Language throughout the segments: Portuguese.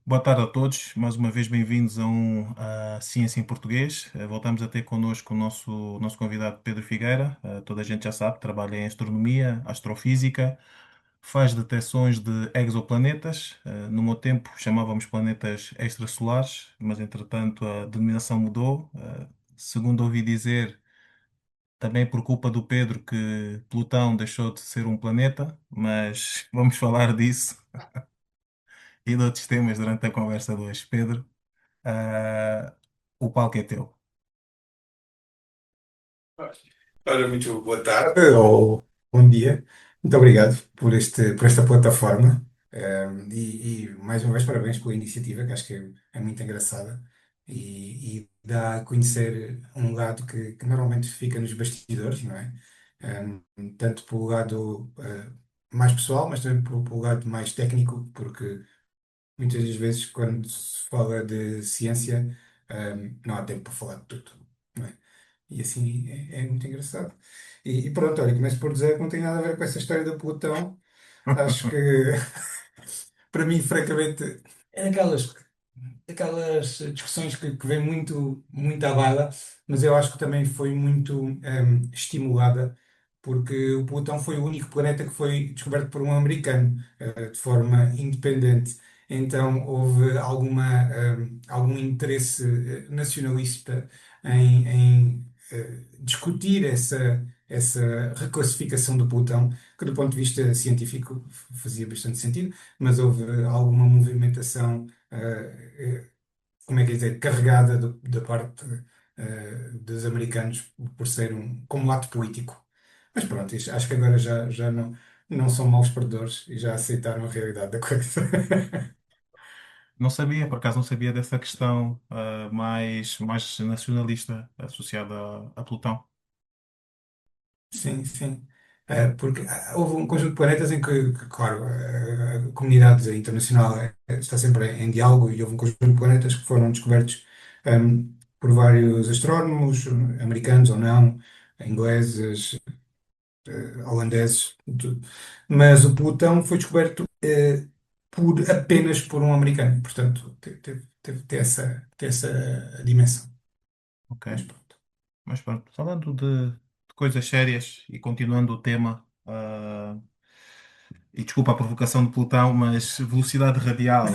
Boa tarde a todos, mais uma vez bem-vindos a Ciência em Português. Voltamos a ter connosco o nosso convidado Pedro Figueira. Toda a gente já sabe, trabalha em astronomia, astrofísica, faz detecções de exoplanetas. No meu tempo chamávamos planetas extrasolares, mas entretanto a denominação mudou. Segundo ouvi dizer, também por culpa do Pedro, que Plutão deixou de ser um planeta, mas vamos falar disso e de outros temas durante a conversa de hoje. Pedro. Ah, o palco é teu. Ora, muito boa tarde ou bom dia. Muito obrigado por esta plataforma. E mais uma vez parabéns pela iniciativa, que acho que é muito engraçada e dá a conhecer um lado que normalmente fica nos bastidores, não é? Tanto pelo lado mais pessoal, mas também pelo lado mais técnico, porque muitas das vezes quando se fala de ciência, não há tempo para falar de tudo. Não é? E assim é muito engraçado. E pronto, olha, começo por dizer que não tem nada a ver com essa história do Plutão. Acho que, para mim, francamente, é aquelas discussões que vêm muito à baila, mas eu acho que também foi muito estimulada, porque o Plutão foi o único planeta que foi descoberto por um americano, de forma independente. Então houve algum interesse nacionalista em discutir essa reclassificação do Plutão, que do ponto de vista científico fazia bastante sentido, mas houve alguma movimentação como é que é dizer, carregada da parte dos americanos por ser como um ato político. Mas pronto, acho que agora já não são maus perdedores e já aceitaram a realidade da coisa. Não sabia, por acaso não sabia dessa questão mais nacionalista associada a Plutão. Sim, sim. Porque houve um conjunto de planetas em claro, a comunidade internacional está sempre em diálogo e houve um conjunto de planetas que foram descobertos por vários astrónomos, americanos ou não, ingleses, holandeses, tudo. Mas o Plutão foi descoberto apenas por um americano, portanto, tem essa dimensão. Ok. Mas pronto. Mas pronto, falando de coisas sérias e continuando o tema, e desculpa a provocação de Plutão, mas velocidade radial.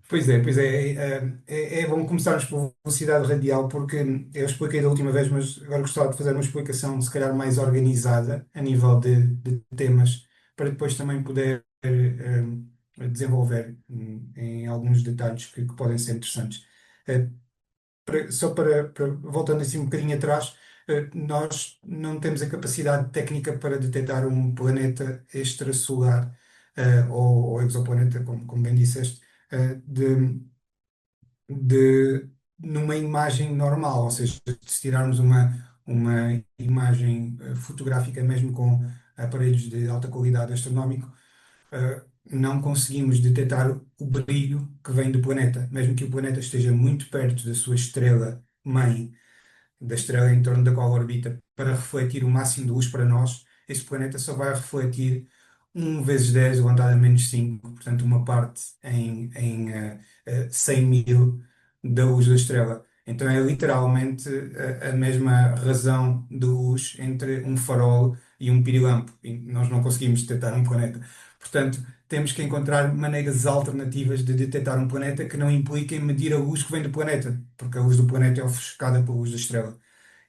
Pois é bom começarmos por velocidade radial, porque eu expliquei da última vez, mas agora gostava de fazer uma explicação, se calhar, mais organizada a nível de temas, para depois também poder desenvolver em alguns detalhes que podem ser interessantes. Eh, Só voltando assim um bocadinho atrás, nós não temos a capacidade técnica para detectar um planeta extrasolar, ou exoplaneta, como bem disseste, numa imagem normal, ou seja, se tirarmos uma imagem fotográfica mesmo com aparelhos de alta qualidade astronómico, não conseguimos detectar o brilho que vem do planeta, mesmo que o planeta esteja muito perto da sua estrela mãe, da estrela em torno da qual orbita, para refletir o máximo de luz para nós, esse planeta só vai refletir 1 vezes 10 elevado a -5, portanto, uma parte em 100 mil da luz da estrela. Então, é literalmente a mesma razão de luz entre um farol e um pirilampo. E nós não conseguimos detectar um planeta. Portanto, temos que encontrar maneiras alternativas de detectar um planeta que não impliquem medir a luz que vem do planeta, porque a luz do planeta é ofuscada pela luz da estrela.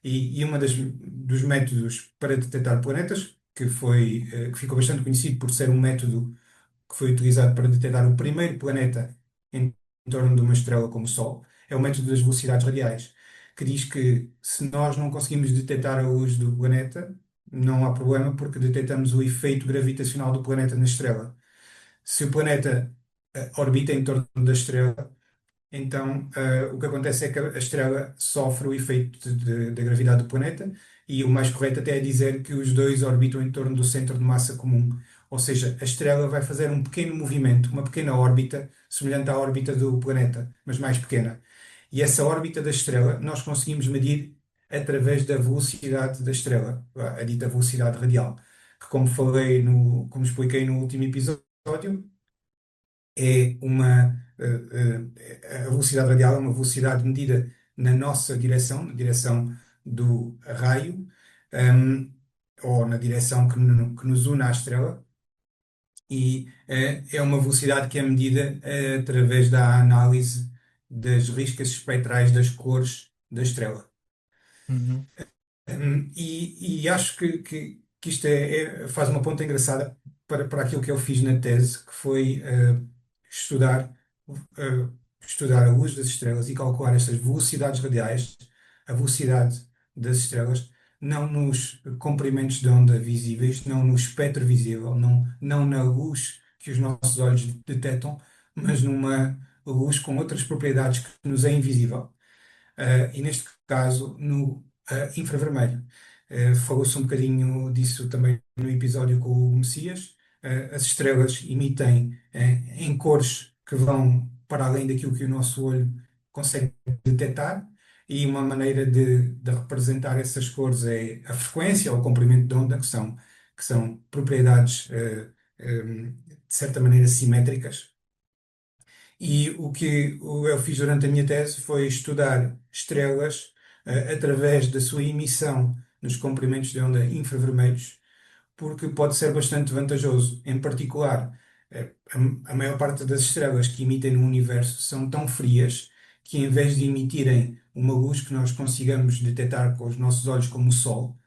E uma dos métodos para detectar planetas, que ficou bastante conhecido por ser um método que foi utilizado para detectar o primeiro planeta em torno de uma estrela como o Sol, é o método das velocidades radiais, que diz que se nós não conseguimos detectar a luz do planeta, não há problema porque detectamos o efeito gravitacional do planeta na estrela. Se o planeta orbita em torno da estrela, então, o que acontece é que a estrela sofre o efeito da gravidade do planeta, e o mais correto até é dizer que os dois orbitam em torno do centro de massa comum. Ou seja, a estrela vai fazer um pequeno movimento, uma pequena órbita, semelhante à órbita do planeta, mas mais pequena. E essa órbita da estrela nós conseguimos medir através da velocidade da estrela, a dita velocidade radial, que como expliquei no último episódio, sódio é a velocidade radial é uma velocidade medida na nossa direção, na direção do raio, um, ou na direção que nos une à estrela, e é uma velocidade que é medida através da análise das riscas espectrais das cores da estrela. Uhum, E acho que isto faz uma ponta engraçada para aquilo que eu fiz na tese, que foi estudar, eh, estudar a luz das estrelas e calcular estas velocidades radiais, a velocidade das estrelas, não nos comprimentos de onda visíveis, não no espectro visível, não na luz que os nossos olhos detectam, mas numa luz com outras propriedades que nos é invisível. E neste caso no infravermelho. Falou-se um bocadinho disso também no episódio com o Messias. As estrelas emitem em cores que vão para além daquilo que o nosso olho consegue detectar, e uma maneira de representar essas cores é a frequência ou o comprimento de onda, que são propriedades de certa maneira simétricas. E o que eu fiz durante a minha tese foi estudar estrelas através da sua emissão nos comprimentos de onda infravermelhos, porque pode ser bastante vantajoso. Em particular, a maior parte das estrelas que emitem no universo são tão frias que, em vez de emitirem uma luz que nós consigamos detectar com os nossos olhos, como o Sol,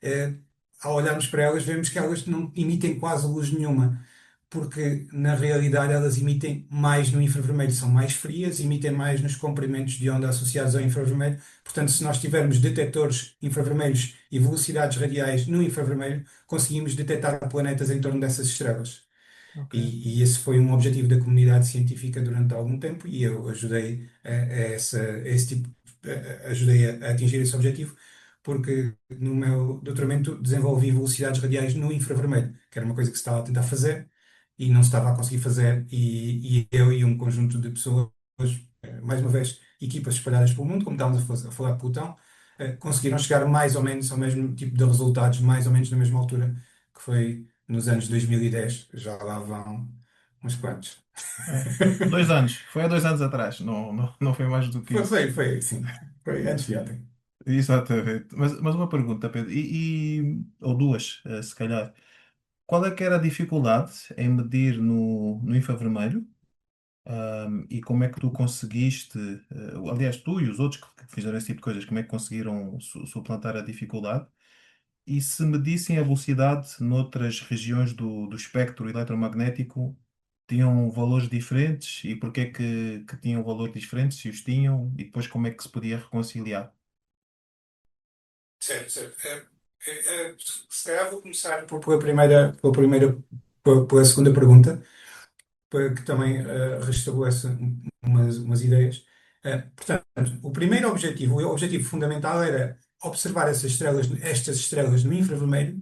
eh, ao olharmos para elas, vemos que elas não emitem quase luz nenhuma, porque na realidade elas emitem mais no infravermelho, são mais frias, emitem mais nos comprimentos de onda associados ao infravermelho. Portanto, se nós tivermos detectores infravermelhos e velocidades radiais no infravermelho, conseguimos detectar planetas em torno dessas estrelas. ok. E esse foi um objetivo da comunidade científica durante algum tempo, e eu ajudei a esse tipo, ajudei a atingir esse objetivo, porque no meu doutoramento desenvolvi velocidades radiais no infravermelho, que era uma coisa que se estava a tentar fazer e não se estava a conseguir fazer, e eu e um conjunto de pessoas, mais uma vez, equipas espalhadas pelo mundo, como estávamos a falar de Plutão, conseguiram chegar mais ou menos ao mesmo tipo de resultados, mais ou menos na mesma altura, que foi nos anos 2010. Já lá vão uns quantos. É. 2 anos, foi há 2 anos atrás, não, não, não foi mais do que Foi, isso. foi, foi, sim. Foi antes de ontem. Exatamente. Mas uma pergunta, Pedro, ou duas, se calhar. Qual é que era a dificuldade em medir no infravermelho? E como é que tu conseguiste, aliás, tu e os outros que fizeram esse tipo de coisas, como é que conseguiram suplantar a dificuldade? E se medissem a velocidade noutras regiões do espectro eletromagnético, tinham valores diferentes? E porquê que tinham valores diferentes, se os tinham? E depois como é que se podia reconciliar? Certo, certo. Se calhar vou começar pela segunda pergunta, para que também restabeleça umas ideias. Portanto, o primeiro objetivo, o objetivo fundamental era observar estas estrelas no infravermelho,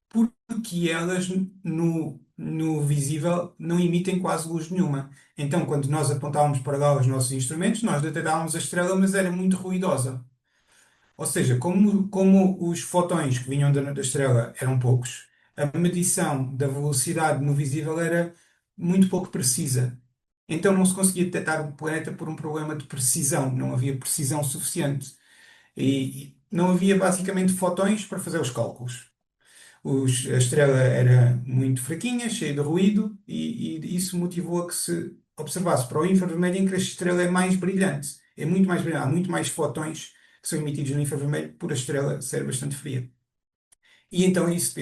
porque elas no visível não emitem quase luz nenhuma. Então, quando nós apontávamos para lá os nossos instrumentos, nós detectávamos a estrela, mas era muito ruidosa. Ou seja, como os fotões que vinham da estrela eram poucos, a medição da velocidade no visível era muito pouco precisa. Então não se conseguia detectar o planeta por um problema de precisão, não havia precisão suficiente. E não havia basicamente fotões para fazer os cálculos. A estrela era muito fraquinha, cheia de ruído, e isso motivou a que se observasse para o infravermelho, em que a estrela é mais brilhante. É muito mais brilhante, há muito mais fotões que são emitidos no infravermelho por a estrela ser bastante fria. E então isso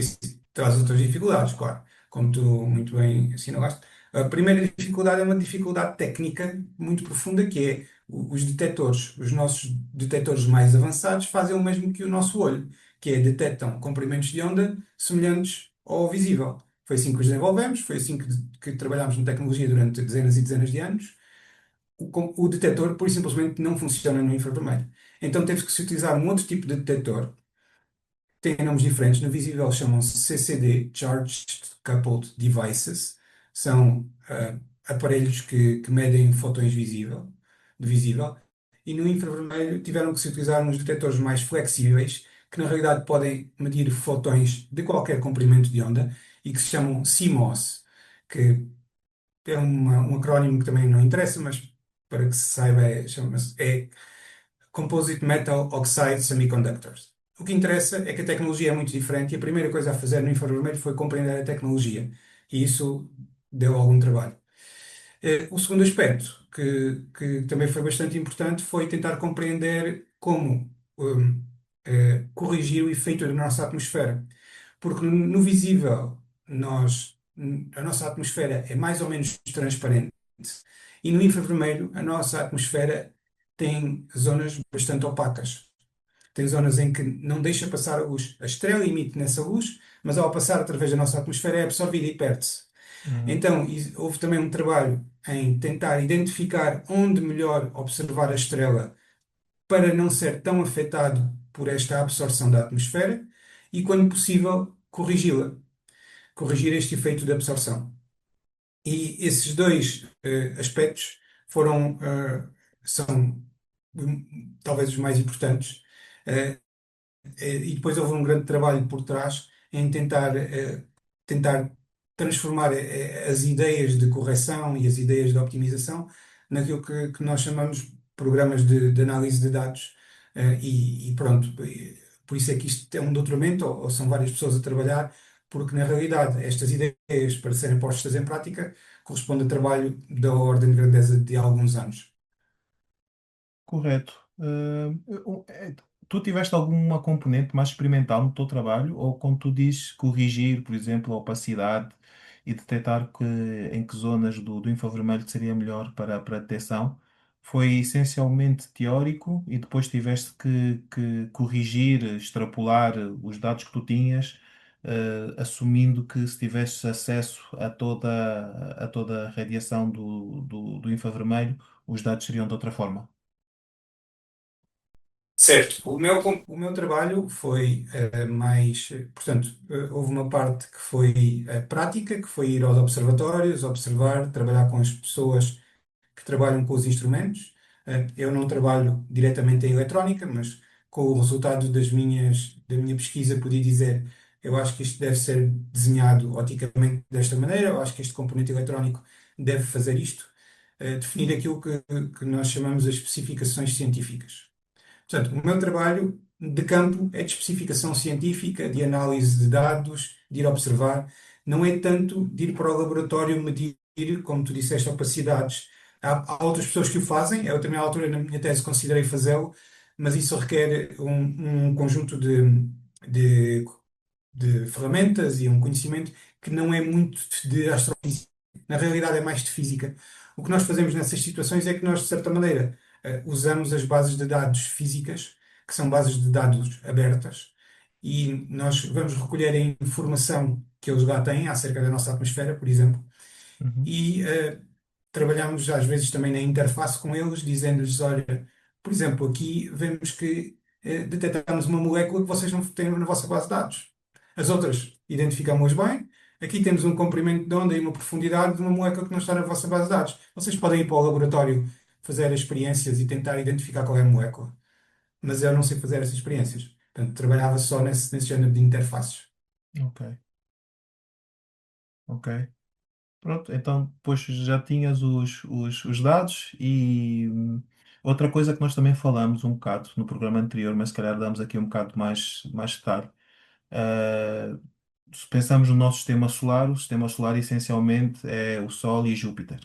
traz outras dificuldades, claro, como tu muito bem assinalaste. A primeira dificuldade é uma dificuldade técnica muito profunda, que é os detectores. Os nossos detectores mais avançados fazem o mesmo que o nosso olho, que é detectam comprimentos de onda semelhantes ao visível. Foi assim que os desenvolvemos, foi assim que trabalhámos na tecnologia durante dezenas e dezenas de anos. O detector, por simplesmente, não funciona no infravermelho. Então teve que se utilizar um outro tipo de detector, têm nomes diferentes. No visível chamam-se CCD, Charged Coupled Devices. São aparelhos que medem fotões de visível. E no infravermelho tiveram que se utilizar uns detectores mais flexíveis, que na realidade podem medir fotões de qualquer comprimento de onda e que se chamam CMOS. que é um acrónimo que também não interessa, mas para que se saiba, é Composite Metal Oxide Semiconductors. O que interessa é que a tecnologia é muito diferente e a primeira coisa a fazer no infravermelho foi compreender a tecnologia. E isso deu algum trabalho. O segundo aspecto, que também foi bastante importante, foi tentar compreender como corrigir o efeito da nossa atmosfera. Porque no visível, a nossa atmosfera é mais ou menos transparente, e no infravermelho, a nossa atmosfera tem zonas bastante opacas. Tem zonas em que não deixa passar a luz. A estrela emite nessa luz, mas ao passar através da nossa atmosfera é absorvida e perde-se. Uhum. Então, houve também um trabalho em tentar identificar onde melhor observar a estrela para não ser tão afetado por esta absorção da atmosfera e, quando possível, corrigi-la, corrigir este efeito de absorção. E esses dois aspectos são talvez os mais importantes. Eh, e depois houve um grande trabalho por trás em tentar transformar as ideias de correção e as ideias de optimização naquilo que nós chamamos programas de análise de dados. E pronto, por isso é que isto é um doutoramento, ou são várias pessoas a trabalhar, porque na realidade estas ideias para serem postas em prática correspondem a trabalho da ordem de grandeza de alguns anos. Correto. Tu tiveste alguma componente mais experimental no teu trabalho, ou quando tu dizes corrigir, por exemplo, a opacidade e detectar em que zonas do infravermelho seria melhor para a detecção, foi essencialmente teórico e depois tiveste que corrigir, extrapolar os dados que tu tinhas, assumindo que se tivesses acesso a toda a radiação do infravermelho, os dados seriam de outra forma. Certo. O meu trabalho foi portanto, houve uma parte que foi prática, que foi ir aos observatórios, observar, trabalhar com as pessoas que trabalham com os instrumentos. Eu não trabalho diretamente em eletrónica, mas com o resultado da minha pesquisa podia dizer, eu acho que isto deve ser desenhado oticamente desta maneira, eu acho que este componente eletrónico deve fazer isto. Definir aquilo que nós chamamos as especificações científicas. Portanto, o meu trabalho de campo é de especificação científica, de análise de dados, de ir observar. Não é tanto de ir para o laboratório medir, como tu disseste, opacidades. Há outras pessoas que o fazem. Eu também, à altura, na minha tese, considerei fazê-lo, mas isso requer um conjunto de, de ferramentas e um conhecimento que não é muito de astrofísica. Na realidade, é mais de física. O que nós fazemos nessas situações é que nós, de certa maneira, usamos as bases de dados físicas, que são bases de dados abertas, e nós vamos recolher a informação que eles lá têm acerca da nossa atmosfera, por exemplo, Uhum. e trabalhamos às vezes também na interface com eles, dizendo-lhes, olha, por exemplo, aqui vemos que detectamos uma molécula que vocês não têm na vossa base de dados. As outras identificamos bem. Aqui temos um comprimento de onda e uma profundidade de uma molécula que não está na vossa base de dados. Vocês podem ir para o laboratório fazer experiências e tentar identificar qual é a molécula. Mas eu não sei fazer essas experiências. Portanto, trabalhava só nesse género de interfaces. Ok, ok. Pronto, então depois já tinhas os dados e outra coisa que nós também falamos um bocado no programa anterior, mas se calhar damos aqui um bocado mais detalhe. Ah, Se pensamos no nosso sistema solar, o sistema solar essencialmente é o Sol e Júpiter.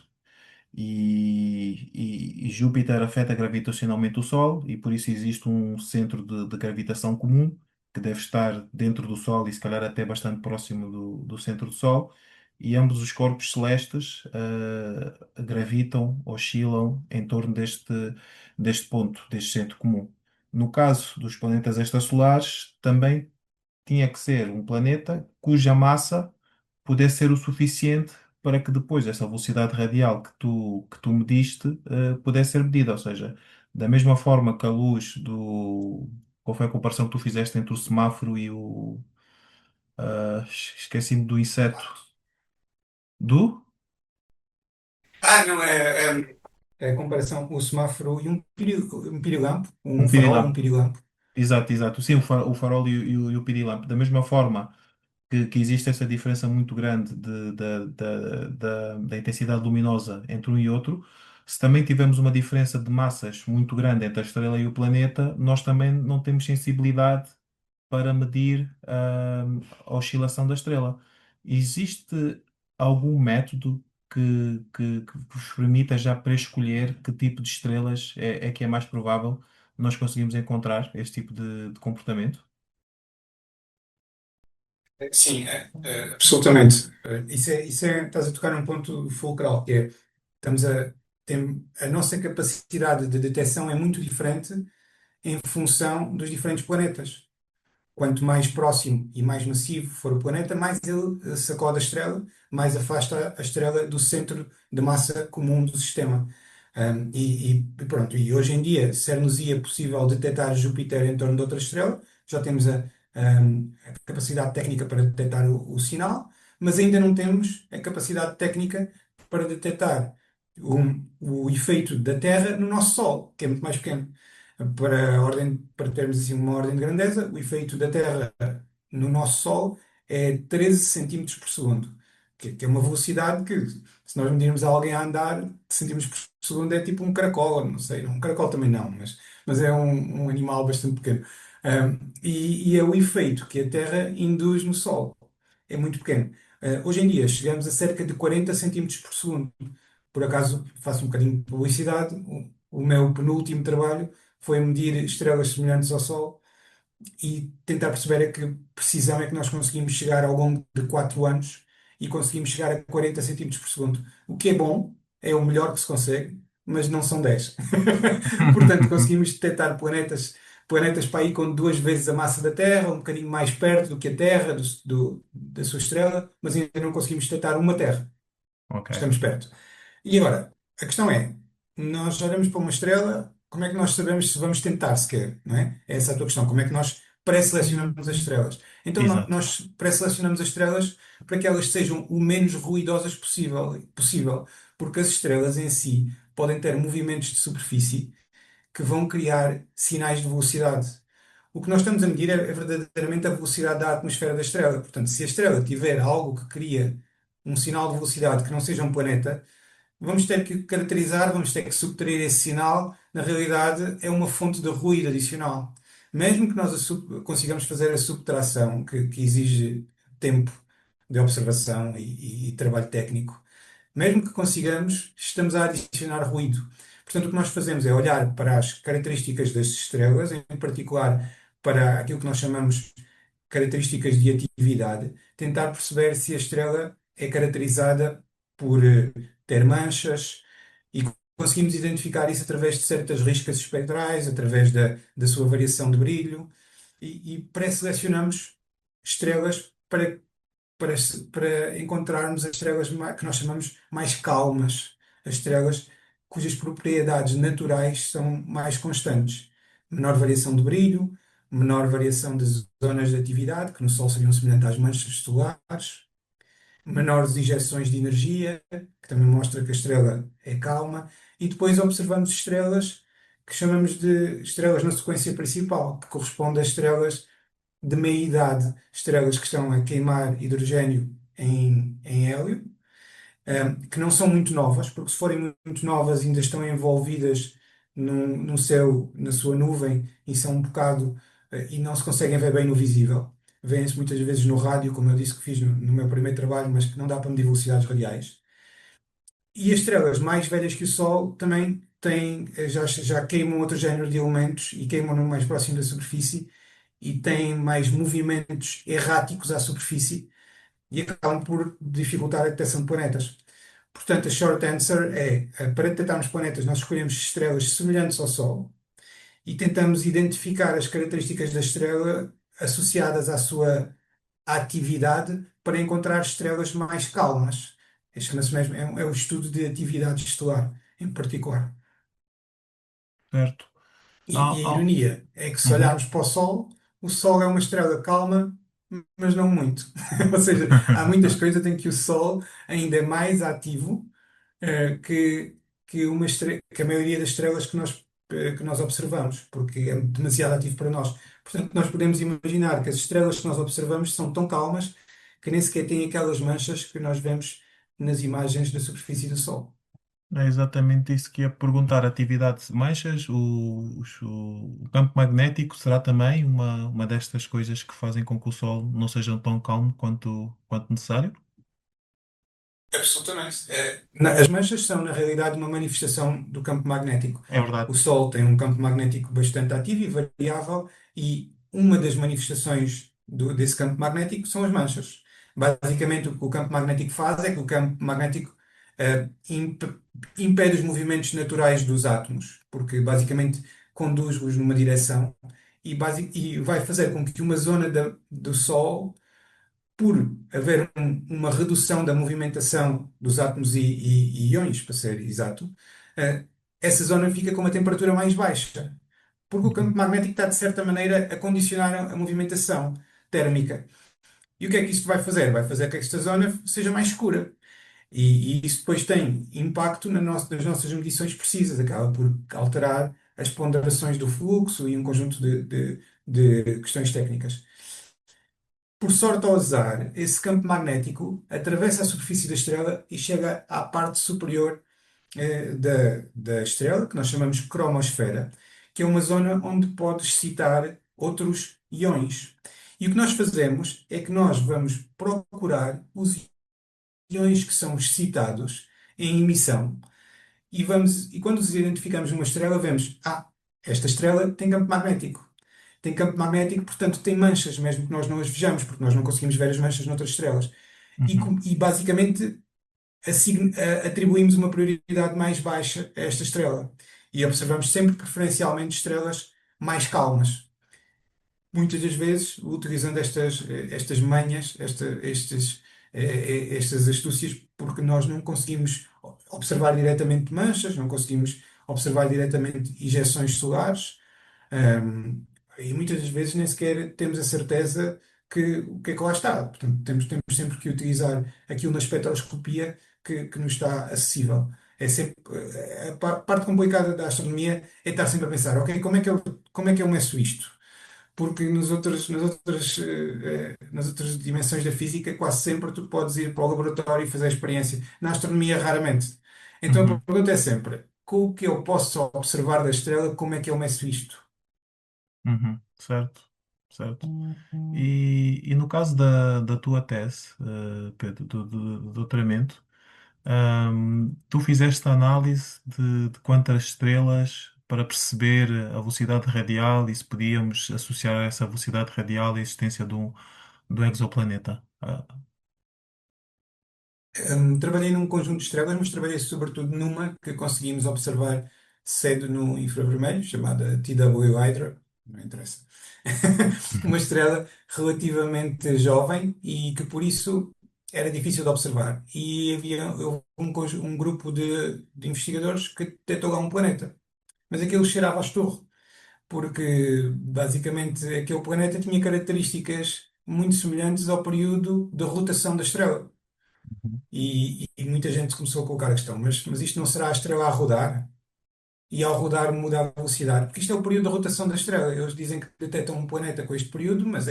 E Júpiter afeta gravitacionalmente o Sol e por isso existe um centro de gravitação comum que deve estar dentro do Sol e se calhar até bastante próximo do centro do Sol. E ambos os corpos celestes gravitam, oscilam em torno deste ponto, deste centro comum. No caso dos planetas extrasolares, também tinha que ser um planeta cuja massa pudesse ser o suficiente para que depois essa velocidade radial que tu mediste pudesse ser medida. Ou seja, da mesma forma que a luz do. Qual foi a comparação que tu fizeste entre o semáforo e o. Esqueci-me do inseto. Do? Não, é a comparação com o semáforo e um pirilampo, Um um farol e um pirilampo. pirilampo. Exato, exato. Sim, o farol e o pirilampo. Da mesma forma que existe essa diferença muito grande da intensidade luminosa entre um e outro, se também tivermos uma diferença de massas muito grande entre a estrela e o planeta, nós também não temos sensibilidade para medir a oscilação da estrela. Existe algum método que vos permita já pré-escolher que tipo de estrelas é que é mais provável nós conseguimos encontrar este tipo de comportamento? Sim, absolutamente. Estás a tocar num ponto fulcral, que é, estamos a, a nossa capacidade de detecção é muito diferente em função dos diferentes planetas. Quanto mais próximo e mais massivo for o planeta, mais ele sacode a estrela, mais afasta a estrela do centro de massa comum do sistema. E pronto, e hoje em dia, ser-nos-ia possível detectar Júpiter em torno de outra estrela, já temos a capacidade técnica para detectar o sinal, mas ainda não temos a capacidade técnica para detectar o efeito da Terra no nosso Sol, que é muito mais pequeno. Para termos assim uma ordem de grandeza, o efeito da Terra no nosso Sol é 13 centímetros por segundo, que é uma velocidade que, se nós medirmos alguém a andar, de centímetros por segundo é tipo um caracol, não sei, um caracol também não, mas é um animal bastante pequeno. E é o efeito que a Terra induz no Sol, é muito pequeno. Hoje em dia chegamos a cerca de 40 centímetros por segundo. Por acaso, faço um bocadinho de publicidade, o meu penúltimo trabalho foi medir estrelas semelhantes ao Sol e tentar perceber a que precisão é que nós conseguimos chegar ao longo de 4 anos e conseguimos chegar a 40 centímetros por segundo. O que é bom, é o melhor que se consegue, mas não são 10. Portanto, conseguimos detectar planetas para aí com 2 vezes a massa da Terra, um bocadinho mais perto do que a Terra, da sua estrela, mas ainda não conseguimos detectar uma Terra. Ok, Estamos perto. E agora, a questão é, nós olhamos para uma estrela, como é que nós sabemos se vamos tentar sequer, não é? Essa é a tua questão, como é que nós pré-selecionamos as estrelas? Então, exato. nós pré-selecionamos as estrelas para que elas sejam o menos ruidosas possível, porque as estrelas em si podem ter movimentos de superfície que vão criar sinais de velocidade. O que nós estamos a medir é verdadeiramente a velocidade da atmosfera da estrela. Portanto, se a estrela tiver algo que cria um sinal de velocidade que não seja um planeta, vamos ter que caracterizar, vamos ter que subtrair esse sinal. Na realidade, é uma fonte de ruído adicional. Mesmo que nós consigamos fazer a subtração, que exige tempo de observação e trabalho técnico, mesmo que consigamos, estamos a adicionar ruído. Portanto, o que nós fazemos é olhar para as características das estrelas, em particular para aquilo que nós chamamos características de atividade, tentar perceber se a estrela é caracterizada por ter manchas e conseguimos identificar isso através de certas riscas espectrais, através da sua variação de brilho e pré-selecionamos estrelas para encontrarmos as estrelas que nós chamamos mais calmas, as estrelas cujas propriedades naturais são mais constantes. Menor variação de brilho, menor variação de zonas de atividade, que no Sol seriam semelhantes às manchas solares, menores injeções de energia, que também mostra que a estrela é calma, e depois observamos estrelas que chamamos de estrelas na sequência principal, que correspondem a estrelas de meia-idade, estrelas que estão a queimar hidrogênio em hélio, que não são muito novas, porque se forem muito novas ainda estão envolvidas no céu, na sua nuvem, e são um bocado, e não se conseguem ver bem no visível. Vêem-se muitas vezes no rádio, como eu disse que fiz no meu primeiro trabalho, mas que não dá para medir velocidades radiais. E as estrelas mais velhas que o Sol também têm, já queimam outro género de elementos e queimam no mais próximo da superfície e têm mais movimentos erráticos à superfície e acabam por dificultar a detecção de planetas. Portanto, a short answer é, para detectarmos planetas, nós escolhemos estrelas semelhantes ao Sol e tentamos identificar as características da estrela associadas à sua atividade para encontrar estrelas mais calmas. Este chama-se mesmo, é um estudo de atividade estelar, em particular. Certo. E a ironia é que se Uhum. olharmos para o Sol é uma estrela calma, mas não muito. Ou seja, há muitas coisas em que o Sol ainda é mais ativo que a maioria das estrelas que nós observamos, porque é demasiado ativo para nós. Portanto, nós podemos imaginar que as estrelas que nós observamos são tão calmas que nem sequer têm aquelas manchas que nós vemos nas imagens da superfície do Sol. É exatamente isso que ia perguntar. Atividade de manchas, o campo magnético será também uma destas coisas que fazem com que o Sol não seja tão calmo quanto necessário? Absolutamente. As manchas são, na realidade, uma manifestação do campo magnético. É verdade. O Sol tem um campo magnético bastante ativo e variável, e uma das manifestações desse campo magnético são as manchas. Basicamente, o que o campo magnético faz é que o campo magnético impede os movimentos naturais dos átomos, porque basicamente conduz-os numa direção e vai fazer com que uma zona do Sol, por haver uma redução da movimentação dos átomos e íons, para ser exato, eh, essa zona fica com uma temperatura mais baixa, porque o campo Uhum. magnético está, de certa maneira, a condicionar a movimentação térmica. E o que é que isto vai fazer? Vai fazer que esta zona seja mais escura. E isso depois tem impacto nas nossas medições precisas, acaba por alterar as ponderações do fluxo e um conjunto de questões técnicas. Por sorte ao azar, esse campo magnético atravessa a superfície da estrela e chega à parte superior da estrela, que nós chamamos de cromosfera, que é uma zona onde pode excitar outros íons. E o que nós fazemos é que nós vamos procurar os íons que são excitados em emissão e quando os identificamos numa estrela, vemos, esta estrela tem campo magnético. Tem campo magnético, portanto tem manchas, mesmo que nós não as vejamos, porque nós não conseguimos ver as manchas noutras estrelas. Uhum. E basicamente atribuímos uma prioridade mais baixa a esta estrela. E observamos sempre preferencialmente estrelas mais calmas. Muitas das vezes utilizando estas manhas, estas astúcias, porque nós não conseguimos observar diretamente manchas, não conseguimos observar diretamente injeções solares, um, e muitas das vezes nem sequer temos a certeza que o que é que lá está. Portanto, temos sempre que utilizar aquilo na espectroscopia que nos está acessível. É sempre, a parte complicada da astronomia é estar sempre a pensar, ok, como é que eu meço isto? Porque nas outras dimensões da física, quase sempre tu podes ir para o laboratório e fazer a experiência. Na astronomia, raramente. Então a Uhum. pergunta é sempre: com o que eu posso observar da estrela, como é que eu meço isto? Uhum. Certo, certo. E no caso da tua tese, Pedro, do doutoramento, tu fizeste a análise de quantas estrelas para perceber a velocidade radial e se podíamos associar essa velocidade radial à existência do exoplaneta. Trabalhei num conjunto de estrelas, mas trabalhei sobretudo numa que conseguimos observar cedo no infravermelho, chamada TW Hydra, não interessa. Uma estrela relativamente jovem e que por isso era difícil de observar. E houve um grupo de investigadores que detectou lá um planeta, mas aquilo cheirava a esturro, porque basicamente aquele planeta tinha características muito semelhantes ao período de rotação da estrela. E muita gente começou a colocar a questão, mas isto não será a estrela a rodar? E ao rodar muda a velocidade? Porque isto é o período de rotação da estrela. Eles dizem que detectam um planeta com este período, mas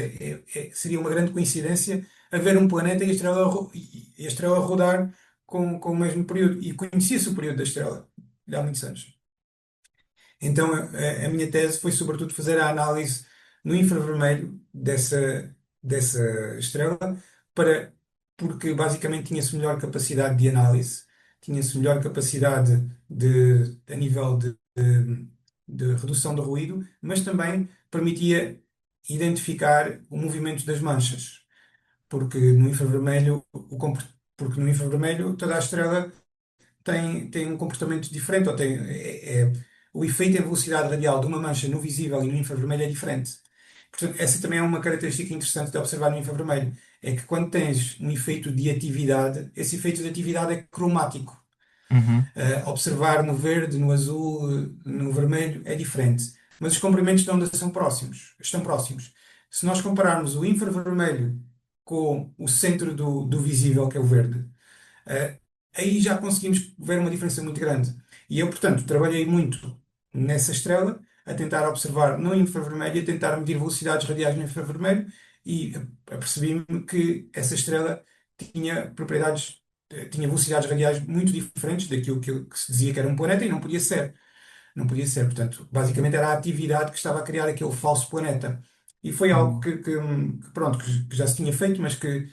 seria uma grande coincidência haver um planeta e a estrela rodar com o mesmo período. E conhecia-se o período da estrela, há muitos anos. Então, a minha tese foi, sobretudo, fazer a análise no infravermelho dessa estrela, para, porque basicamente tinha-se melhor capacidade de análise, tinha-se melhor capacidade a nível de redução do ruído, mas também permitia identificar o movimento das manchas, porque no infravermelho, porque no infravermelho toda a estrela tem um comportamento diferente, ou o efeito em velocidade radial de uma mancha no visível e no infravermelho é diferente. Portanto, essa também é uma característica interessante de observar no infravermelho. É que quando tens um efeito de atividade, esse efeito de atividade é cromático. Uhum. Observar no verde, no azul, no vermelho é diferente. Mas os comprimentos de onda são próximos, estão próximos. Se nós compararmos o infravermelho com o centro do visível, que é o verde, eh, aí já conseguimos ver uma diferença muito grande. E eu, portanto, trabalhei muito nessa estrela, a tentar observar no infravermelho, a tentar medir velocidades radiais no infravermelho, e apercebi-me que essa estrela tinha propriedades, tinha velocidades radiais muito diferentes daquilo que se dizia que era um planeta e não podia ser. Não podia ser. Portanto, basicamente era a atividade que estava a criar aquele falso planeta. E foi algo Hum. pronto, que já se tinha feito, mas que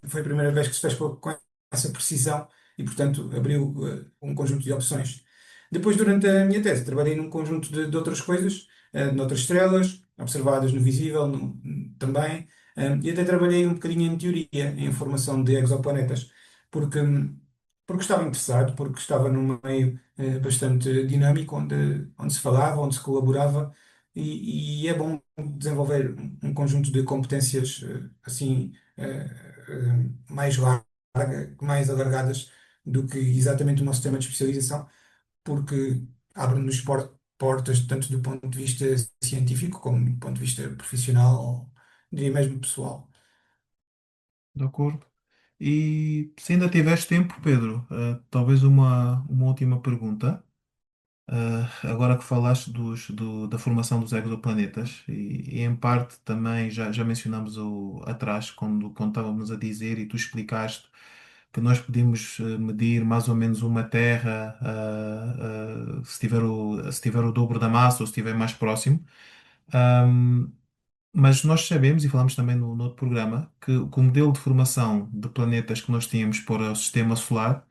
foi a primeira vez que se fez com essa precisão e, portanto, abriu um conjunto de opções. Depois, durante a minha tese, trabalhei num conjunto de outras coisas, de outras estrelas, observadas no visível também, e até trabalhei um bocadinho em teoria, em formação de exoplanetas, porque, porque estava interessado, porque estava num meio bastante dinâmico, onde se falava, onde se colaborava, e é bom desenvolver um conjunto de competências assim mais mais alargadas do que exatamente o nosso tema de especialização, porque abre-nos portas tanto do ponto de vista científico como do ponto de vista profissional, ou diria mesmo pessoal. De acordo. E se ainda tiveste tempo, Pedro, talvez uma última pergunta. Agora que falaste da formação dos exoplanetas, e em parte também já mencionámos atrás, quando estávamos a dizer, e tu explicaste que nós podemos medir mais ou menos uma Terra, se tiver o dobro da massa ou se estiver mais próximo. Ahm, mas nós sabemos, e falamos também no outro programa, que o modelo de formação de planetas que nós tínhamos para o sistema solar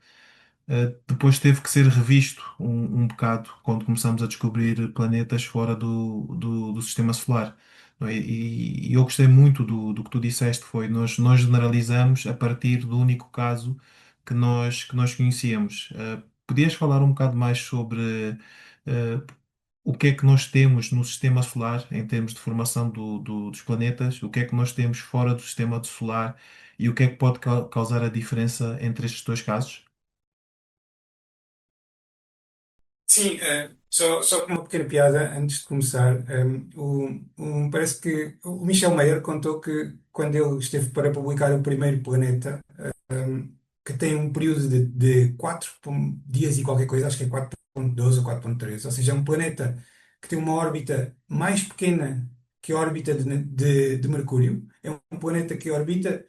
depois teve que ser revisto um bocado quando começamos a descobrir planetas fora do sistema solar. Não é? E eu gostei muito do que tu disseste, foi nós generalizamos a partir do único caso que nós conhecíamos. Podias falar um bocado mais sobre o que é que nós temos no sistema solar em termos de formação dos planetas, o que é que nós temos fora do sistema solar e o que é que pode causar a diferença entre estes dois casos? Sim, só com uma pequena piada antes de começar. Parece que o Michel Mayer contou que quando ele esteve para publicar o primeiro planeta, que tem um período de 4 dias e qualquer coisa, acho que é 4,12 ou 4,13, ou seja, é um planeta que tem uma órbita mais pequena que a órbita de Mercúrio. É um planeta que orbita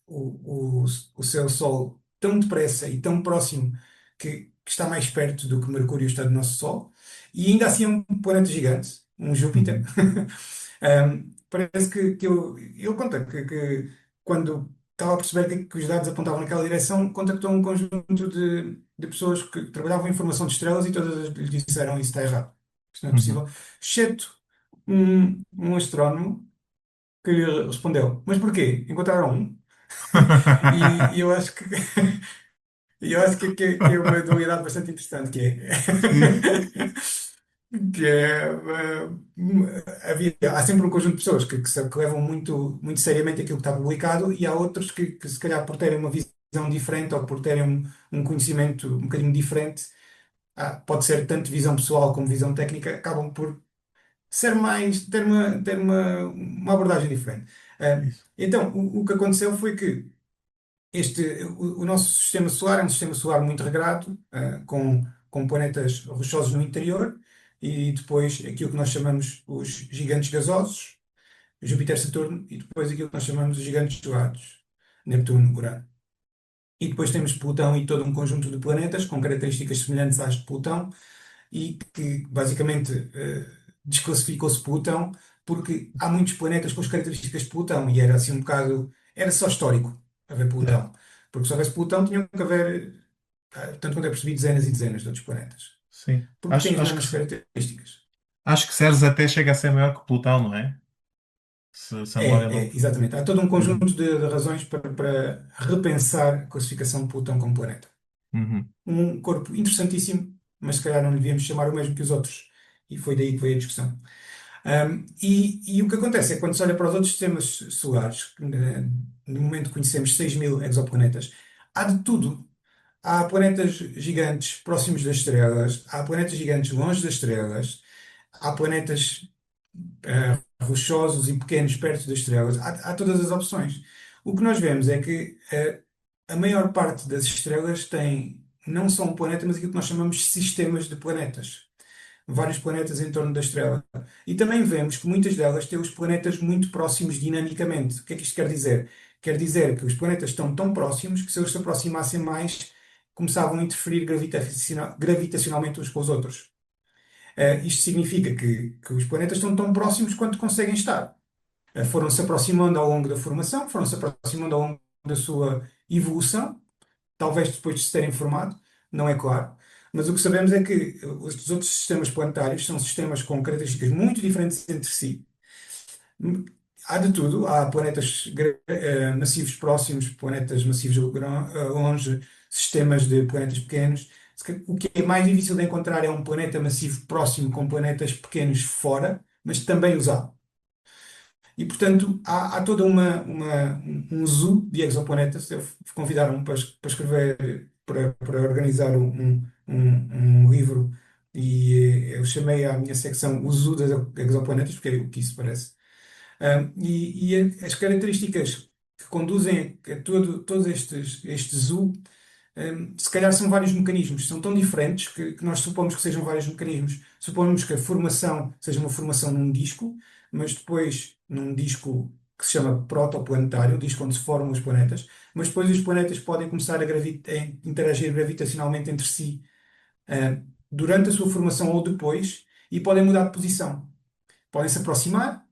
o seu Sol tão depressa e tão próximo que está mais perto do que Mercúrio está do nosso Sol, e ainda assim é um planeta gigante, um Júpiter. Uhum. Parece que ele conta que quando estava a perceber que os dados apontavam naquela direção, contactou um conjunto de pessoas que trabalhavam em formação de estrelas e todas lhe disseram isso está errado. Isso não é Uhum. possível. Exceto um astrónomo que lhe respondeu: Mas porquê? Encontraram um? E eu acho que que é uma dualidade bastante interessante, Sim, há sempre um conjunto de pessoas que levam muito seriamente aquilo que está publicado e há outros que se calhar por terem uma visão diferente ou por terem um conhecimento um bocadinho diferente, pode ser tanto visão pessoal como visão técnica, acabam por ter uma abordagem diferente. isso. Então, o que aconteceu foi que o nosso sistema solar é um sistema solar muito regrado, com planetas rochosos no interior, e depois aquilo que nós chamamos os gigantes gasosos, Júpiter, Saturno, e depois aquilo que nós chamamos os gigantes gelados, Neptuno, Urano. E depois temos Plutão e todo um conjunto de planetas com características semelhantes às de Plutão, e que basicamente desclassificou-se Plutão porque há muitos planetas com as características de Plutão e era assim um bocado, era só histórico haver Certo. Plutão. Porque se houvesse Plutão tinham que haver, tanto quanto é percebido, dezenas e dezenas de outros planetas. Sim. Porque têm Acho, as acho que, mesmas características. acho que Ceres até chega a ser maior que Plutão, não é? Se a memória não. Exatamente. Há todo um conjunto Uhum. de razões para repensar a classificação de Plutão como planeta. Uhum. Um corpo interessantíssimo, mas se calhar não lhe devíamos chamar o mesmo que os outros. E foi daí que veio a discussão. E o que acontece é que quando se olha para os outros sistemas solares, que, no momento conhecemos 6.000 exoplanetas, há de tudo. Há planetas gigantes próximos das estrelas, há planetas gigantes longe das estrelas, há planetas rochosos e pequenos perto das estrelas, há todas as opções. O que nós vemos é que a maior parte das estrelas tem não só um planeta, mas aquilo que nós chamamos de sistemas de planetas. vários planetas em torno da estrela. E também vemos que muitas delas têm os planetas muito próximos dinamicamente. O que é que isto quer dizer? Quer dizer que os planetas estão tão próximos que se eles se aproximassem mais, começavam a interferir gravitacionalmente uns com os outros. Isto significa que os planetas estão tão próximos quanto conseguem estar. Foram-se aproximando ao longo da formação, foram-se aproximando ao longo da sua evolução, talvez depois de se terem formado, não é claro. Mas o que sabemos é que os outros sistemas planetários são sistemas com características muito diferentes entre si. Há de tudo, há planetas massivos próximos, planetas massivos longe, sistemas de planetas pequenos. O que é mais difícil de encontrar é um planeta massivo próximo com planetas pequenos fora, mas também os há. E, portanto, há toda um zoo de exoplanetas. Convidaram-me para escrever, para organizar um livro, e eu chamei à minha secção o Zoo das Exoplanetas, porque é o que isso parece. E as características que conduzem a todos este zoo, se calhar são vários mecanismos, são tão diferentes que nós supomos que sejam vários mecanismos. Supomos que a formação seja uma formação num disco, mas depois num disco que se chama protoplanetário, o disco onde se formam os planetas, mas depois os planetas podem começar a interagir gravitacionalmente entre si, durante a sua formação ou depois, e podem mudar de posição. Podem se aproximar,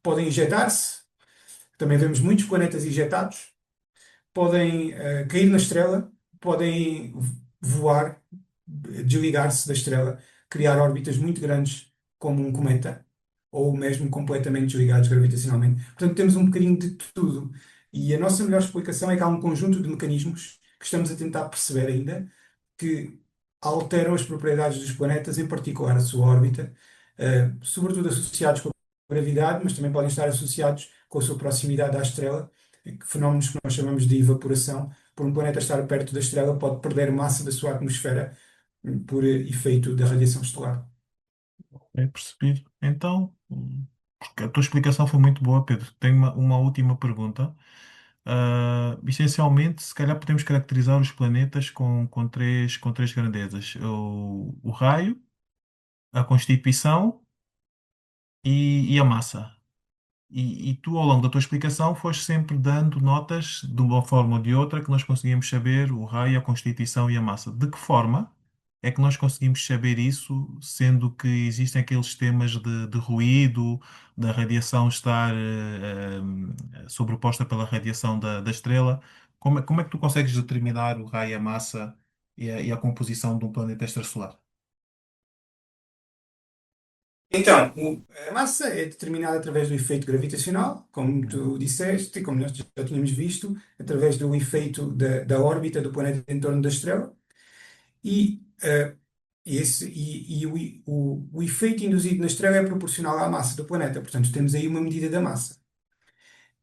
podem injetar-se, também vemos muitos planetas injetados, podem cair na estrela, podem voar, desligar-se da estrela, criar órbitas muito grandes, como um cometa, ou mesmo completamente desligados gravitacionalmente. Portanto, temos um bocadinho de tudo. E a nossa melhor explicação é que há um conjunto de mecanismos que estamos a tentar perceber ainda, que alteram as propriedades dos planetas, em particular a sua órbita, sobretudo associados com a gravidade, mas também podem estar associados com a sua proximidade à estrela, fenómenos que nós chamamos de evaporação. Por um planeta estar perto da estrela, pode perder massa da sua atmosfera por efeito da radiação estelar. É percebido. Então, porque a tua explicação foi muito boa, Pedro. Tenho uma última pergunta. Essencialmente, se calhar podemos caracterizar os planetas com três grandezas: o raio, a constituição e a massa. E tu, ao longo da tua explicação, foste sempre dando notas de uma forma ou de outra que nós conseguimos saber o raio, a constituição e a massa. De que forma é que nós conseguimos saber isso, sendo que existem aqueles sistemas de ruído, da radiação estar sobreposta pela radiação da estrela? Como é que tu consegues determinar o raio, a massa e a composição de um planeta extrasolar? Então, a massa é determinada através do efeito gravitacional, como tu disseste, e como nós já tínhamos visto, através do efeito da órbita do planeta em torno da estrela. E, o efeito induzido na estrela é proporcional à massa do planeta. Portanto, temos aí uma medida da massa.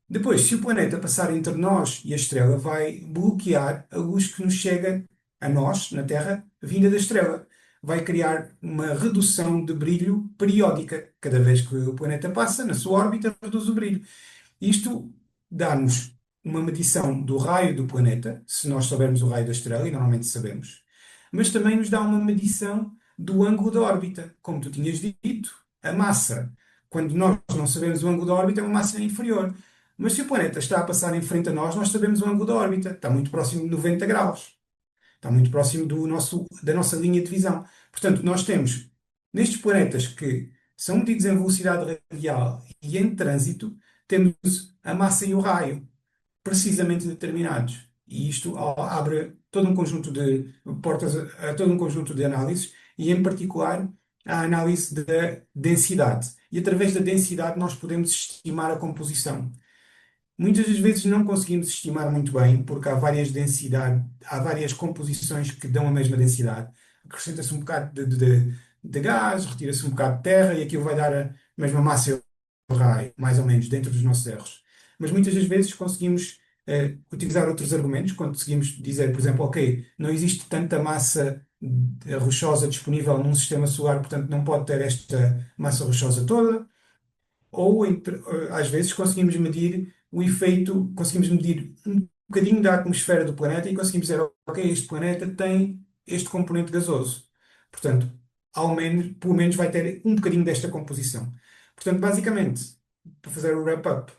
Depois, se o planeta passar entre nós e a estrela, vai bloquear a luz que nos chega a nós, na Terra, vinda da estrela. Vai criar uma redução de brilho periódica. Cada vez que o planeta passa na sua órbita, reduz o brilho. Isto dá-nos uma medição do raio do planeta, se nós soubermos o raio da estrela, e normalmente sabemos, mas também nos dá uma medição do ângulo da órbita. Como tu tinhas dito, a massa, quando nós não sabemos o ângulo da órbita, é uma massa inferior. Mas se o planeta está a passar em frente a nós, nós sabemos o ângulo da órbita. Está muito próximo de 90 graus. Está muito próximo da nossa linha de visão. Portanto, nós temos, nestes planetas que são medidos em velocidade radial e em trânsito, temos a massa e o raio precisamente determinados. E isto abre todo um conjunto de portas a todo um conjunto de análises, e em particular a análise da densidade. E através da densidade nós podemos estimar a composição. Muitas das vezes não conseguimos estimar muito bem, porque há várias composições que dão a mesma densidade. Acrescenta-se um bocado de gás, retira-se um bocado de terra, e aquilo vai dar a mesma massa e o raio, mais ou menos, dentro dos nossos erros. Mas muitas das vezes conseguimos utilizar outros argumentos, conseguimos dizer, por exemplo, ok, não existe tanta massa rochosa disponível num sistema solar, portanto não pode ter esta massa rochosa toda. Ou às vezes conseguimos medir o efeito, conseguimos medir um bocadinho da atmosfera do planeta e conseguimos dizer, ok, este planeta tem este componente gasoso. Portanto, pelo menos vai ter um bocadinho desta composição. Portanto, basicamente, para fazer o wrap-up,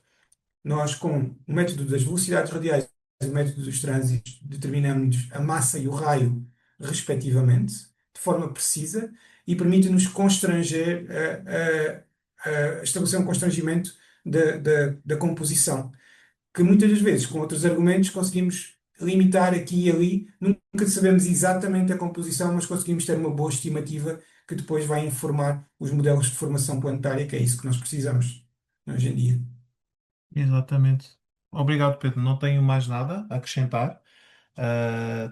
nós, com o método das velocidades radiais e o método dos trânsitos, determinamos a massa e o raio, respectivamente, de forma precisa, e permite-nos constranger, estabelecer um constrangimento da composição, que muitas das vezes, com outros argumentos, conseguimos limitar aqui e ali. Nunca sabemos exatamente a composição, mas conseguimos ter uma boa estimativa que depois vai informar os modelos de formação planetária, que é isso que nós precisamos hoje em dia. Exatamente. Obrigado, Pedro. Não tenho mais nada a acrescentar.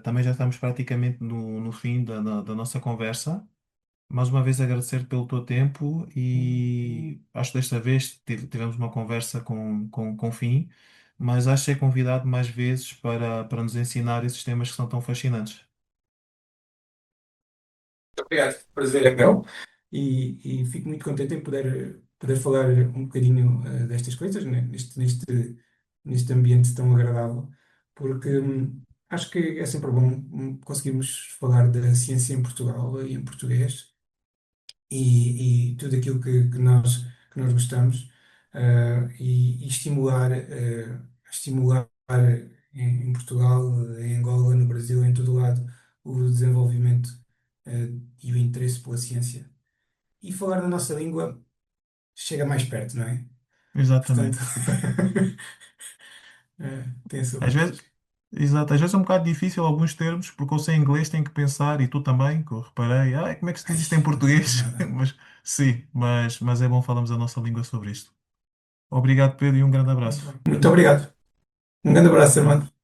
Também já estamos praticamente no fim da nossa conversa. Mais uma vez agradecer pelo teu tempo e acho que desta vez tivemos uma conversa com fim, mas acho que ser convidado mais vezes para nos ensinar esses temas que são tão fascinantes. Obrigado. Prazer é meu. E fico muito contente em poder falar um bocadinho destas coisas, né, neste ambiente tão agradável, porque acho que é sempre bom conseguirmos falar da ciência em Portugal e em português e tudo aquilo que nós gostamos, e estimular em Portugal, em Angola, no Brasil, em todo lado, o desenvolvimento e o interesse pela ciência. E falar na nossa língua chega mais perto, não é? Portanto, Exatamente. tem a sua Às vezes, vantagem. exato, às vezes é um bocado difícil alguns termos, porque eu sei inglês, tenho que pensar, e tu também, que eu reparei, como é que se Ai, diz isto em não sabes português? nada. Mas sim, mas é bom falarmos a nossa língua sobre isto. Obrigado, Pedro, e um grande Muito abraço. bem. Muito obrigado. Um grande abraço, irmão.